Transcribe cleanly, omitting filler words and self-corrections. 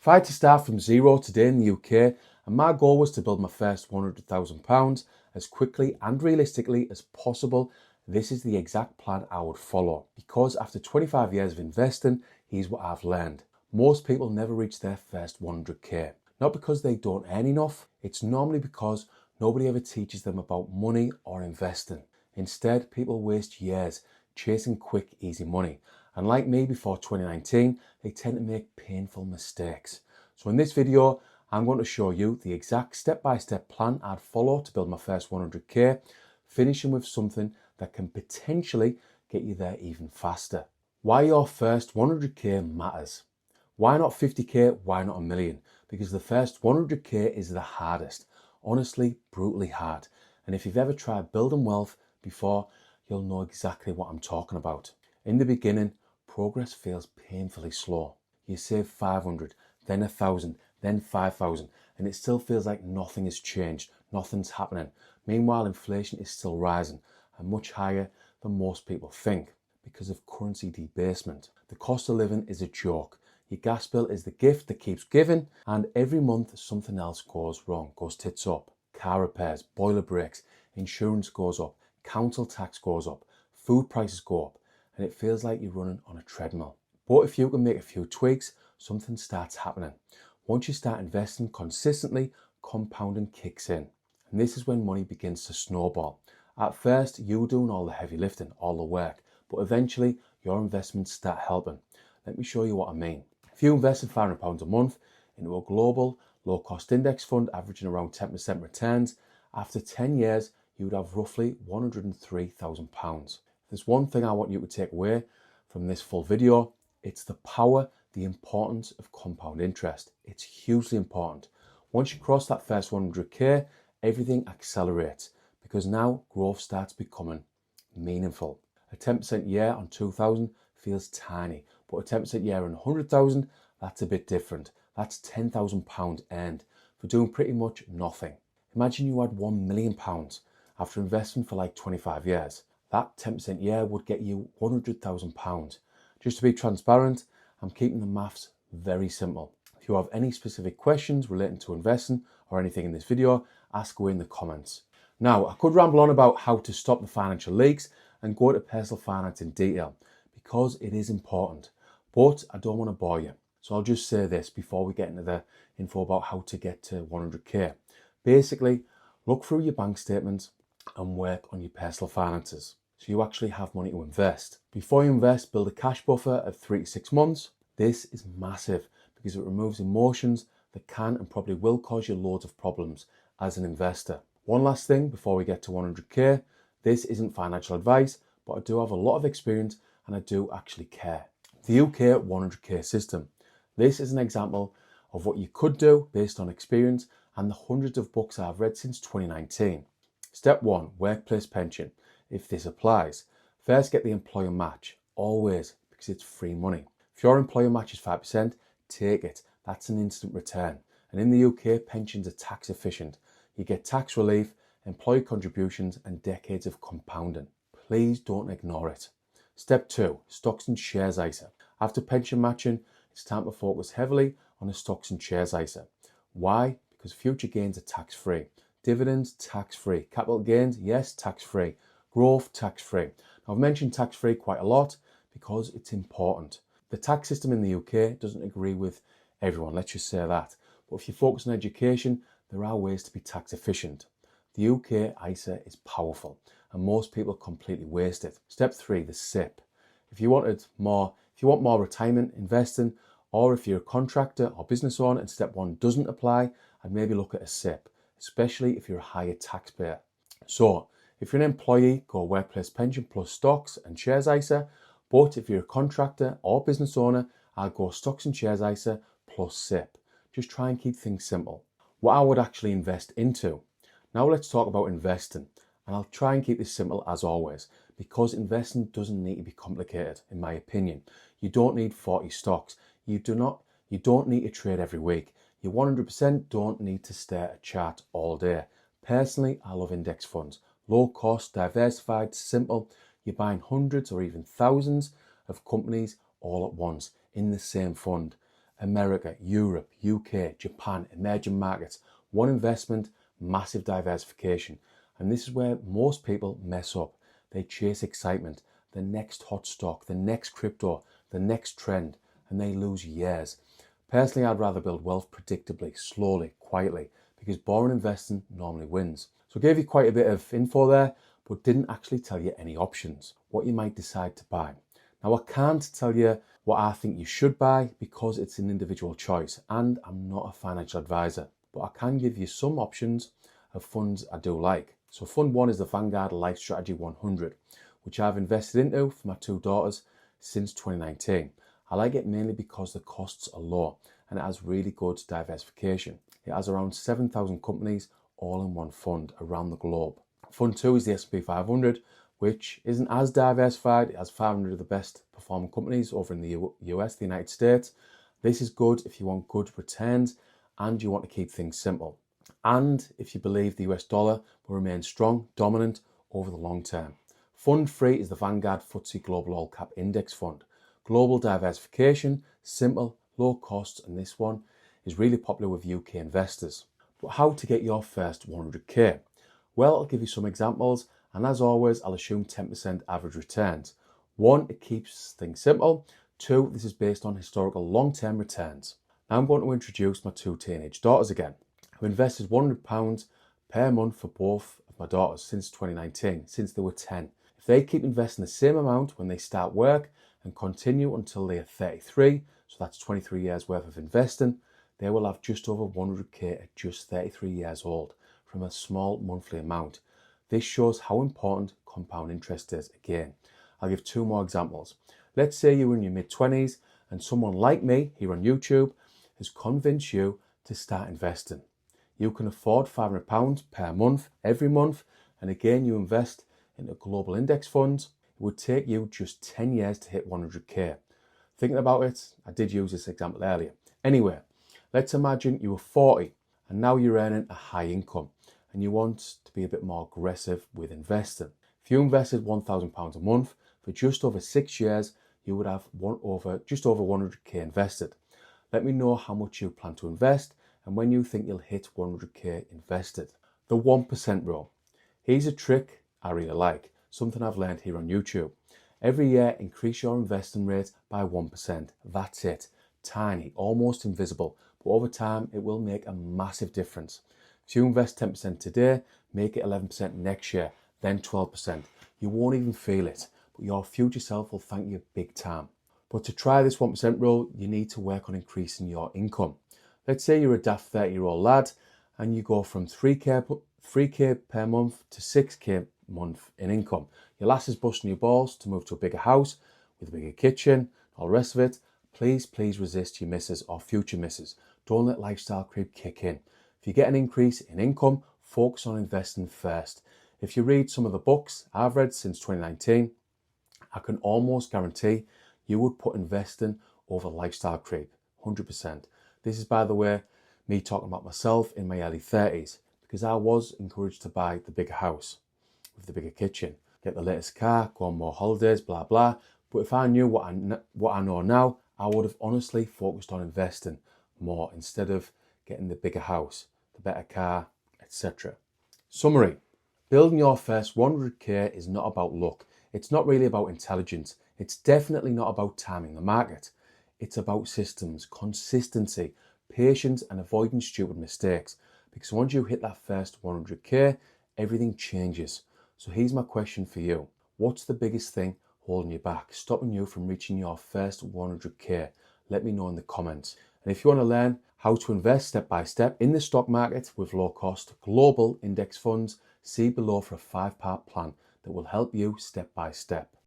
If I had to start from zero today in the UK, and my goal was to build my first £100,000 as quickly and realistically as possible, this is the exact plan I would follow. Because after 25 years of investing, here's what I've learned. Most people never reach their first 100k. Not because they don't earn enough, it's normally because nobody ever teaches them about money or investing. Instead, people waste years chasing quick, easy money. And like me before 2019, they tend to make painful mistakes. So in this video, I'm going to show you the exact step-by-step plan I'd follow to build my first 100k, finishing with something that can potentially get you there even faster. Why your first 100k matters. Why not 50k? Why not a million? Because the first 100k is the hardest. Honestly, brutally hard. And if you've ever tried building wealth before, you'll know exactly what I'm talking about. In the beginning, progress feels painfully slow. You save 500, then 1,000, then 5,000, and it still feels like nothing has changed, nothing's happening. Meanwhile, inflation is still rising and much higher than most people think because of currency debasement. The cost of living is a joke. Your gas bill is the gift that keeps giving, and every month something else goes wrong, goes tits up. Car repairs, boiler breaks, insurance goes up, council tax goes up, food prices go up, and it feels like you're running on a treadmill. But if you can make a few tweaks, something starts happening. Once you start investing consistently, compounding kicks in. And this is when money begins to snowball. At first, you're doing all the heavy lifting, all the work, but eventually your investments start helping. Let me show you what I mean. If you invested £500 a month into a global low-cost index fund averaging around 10% returns, after 10 years, you would have roughly £103,000. There's one thing I want you to take away from this full video. It's the power, the importance of compound interest. It's hugely important. Once you cross that first 100k, everything accelerates because now growth starts becoming meaningful. A 10% year on 2,000 feels tiny, but a 10% year on 100,000, that's a bit different. That's £10,000 earned for doing pretty much nothing. Imagine you had £1 million after investing for like 25 years. That 10% year would get you £100,000. Just to be transparent, I'm keeping the maths very simple. If you have any specific questions relating to investing or anything in this video, ask away in the comments. Now, I could ramble on about how to stop the financial leaks and go into personal finance in detail because it is important, but I don't want to bore you. So I'll just say this before we get into the info about how to get to 100k. Basically, look through your bank statements and work on your personal finances so you actually have money to invest. Before you invest, build a cash buffer of 3 to 6 months. This is massive because it removes emotions that can and probably will cause you loads of problems as an investor. One last thing before we get to 100k, this isn't financial advice, but I do have a lot of experience and I do actually care. The UK 100k system. This is an example of what you could do based on experience and the hundreds of books I've read since 2019. Step 1, workplace pension. If this applies, first get the employer match, always, because it's free money. If your employer matches 5%, take it. That's an instant return. And in the UK, pensions are tax efficient. You get tax relief, employee contributions, and decades of compounding. Please don't ignore it. Step 2, stocks and shares ISA. After pension matching, it's time to focus heavily on a stocks and shares ISA. Why? Because future gains are tax-free. Dividends, tax-free. Capital gains, yes, tax-free. Growth, tax-free. Now, I've mentioned tax-free quite a lot because it's important. The tax system in the UK doesn't agree with everyone, let's just say that. But if you focus on education, there are ways to be tax efficient. The UK ISA is powerful and most people completely waste it. Step 3, the SIP. If you want more retirement investing, or if you're a contractor or business owner and step 1 doesn't apply, I'd maybe look at a SIP, especially if you're a higher taxpayer. So if you're an employee, go workplace pension plus stocks and shares ISA. But if you're a contractor or business owner, I'll go stocks and shares ISA plus SIP. Just try and keep things simple. What I would actually invest into. Now let's talk about investing. And I'll try and keep this simple as always, because investing doesn't need to be complicated, in my opinion. You don't need 40 stocks. You don't need to trade every week. You 100% don't need to stare at a chart all day. Personally, I love index funds. Low cost, diversified, simple. You're buying hundreds or even thousands of companies all at once in the same fund. America, Europe, UK, Japan, emerging markets. One investment, massive diversification. And this is where most people mess up. They chase excitement, the next hot stock, the next crypto, the next trend, and they lose years. Personally, I'd rather build wealth predictably, slowly, quietly, because boring investing normally wins. So I gave you quite a bit of info there, but didn't actually tell you any options, what you might decide to buy. Now, I can't tell you what I think you should buy because it's an individual choice and I'm not a financial advisor, but I can give you some options of funds I do like. So fund one is the Vanguard Life Strategy 100, which I've invested into for my two daughters since 2019. I like it mainly because the costs are low and it has really good diversification. It has around 7,000 companies all in one fund around the globe. Fund 2 is the S&P 500, which isn't as diversified. It has 500 of the best performing companies over in the US, the United States. This is good if you want good returns and you want to keep things simple. And if you believe the US dollar will remain strong, dominant over the long term. Fund 3 is the Vanguard FTSE Global All Cap Index Fund. Global diversification, simple, low costs, and this one is really popular with UK investors. But how to get your first 100k? Well, I'll give you some examples, and as always, I'll assume 10% average returns. 1, it keeps things simple. 2, this is based on historical long-term returns. Now I'm going to introduce my two teenage daughters again. I've invested £100 per month for both of my daughters since 2019, since they were 10. If they keep investing the same amount when they start work and continue until they are 33, so that's 23 years worth of investing, they will have just over 100k at just 33 years old from a small monthly amount. This shows how important compound interest is. Again, I'll give two more examples. Let's say you're in your mid-20s and someone like me here on YouTube has convinced you to start investing. You can afford £500 per month every month, and again you invest into global index funds. It would take you just 10 years to hit 100k. Thinking about it, I did use this example earlier. Anyway, let's imagine you were 40 and now you're earning a high income and you want to be a bit more aggressive with investing. If you invested £1,000 a month for just over 6 years, you would have just over 100k invested. Let me know how much you plan to invest and when you think you'll hit 100k invested. The 1% rule. Here's a trick I really like, something I've learned here on YouTube. Every year, increase your investing rate by 1%. That's it. Tiny, almost invisible, but over time, it will make a massive difference. If you invest 10% today, make it 11% next year, then 12%. You won't even feel it, but your future self will thank you big time. But to try this 1% rule, you need to work on increasing your income. Let's say you're a daft 30-year-old lad and you go from 3k per month to 6k a month in income. Your lass is busting your balls to move to a bigger house with a bigger kitchen, all the rest of it. Please resist your misses or future misses. Don't let lifestyle creep kick in. If you get an increase in income, focus on investing first. If you read some of the books I've read since 2019, I can almost guarantee you would put investing over lifestyle creep, 100%. This is, by the way, me talking about myself in my early 30s, because I was encouraged to buy the bigger house with the bigger kitchen, get the latest car, go on more holidays, blah, blah. But if I knew what I know now, I would have honestly focused on investing more instead of getting the bigger house, the better car, etc. Summary. Building your first 100k is not about luck. It's not really about intelligence. It's definitely not about timing the market. It's about systems, consistency, patience, and avoiding stupid mistakes. Because once you hit that first 100k, everything changes. So here's my question for you. What's the biggest thing holding you back, stopping you from reaching your first 100k? Let me know in the comments. And if you want to learn how to invest step by step in the stock market with low cost global index funds, see below for a 5-part plan that will help you step by step.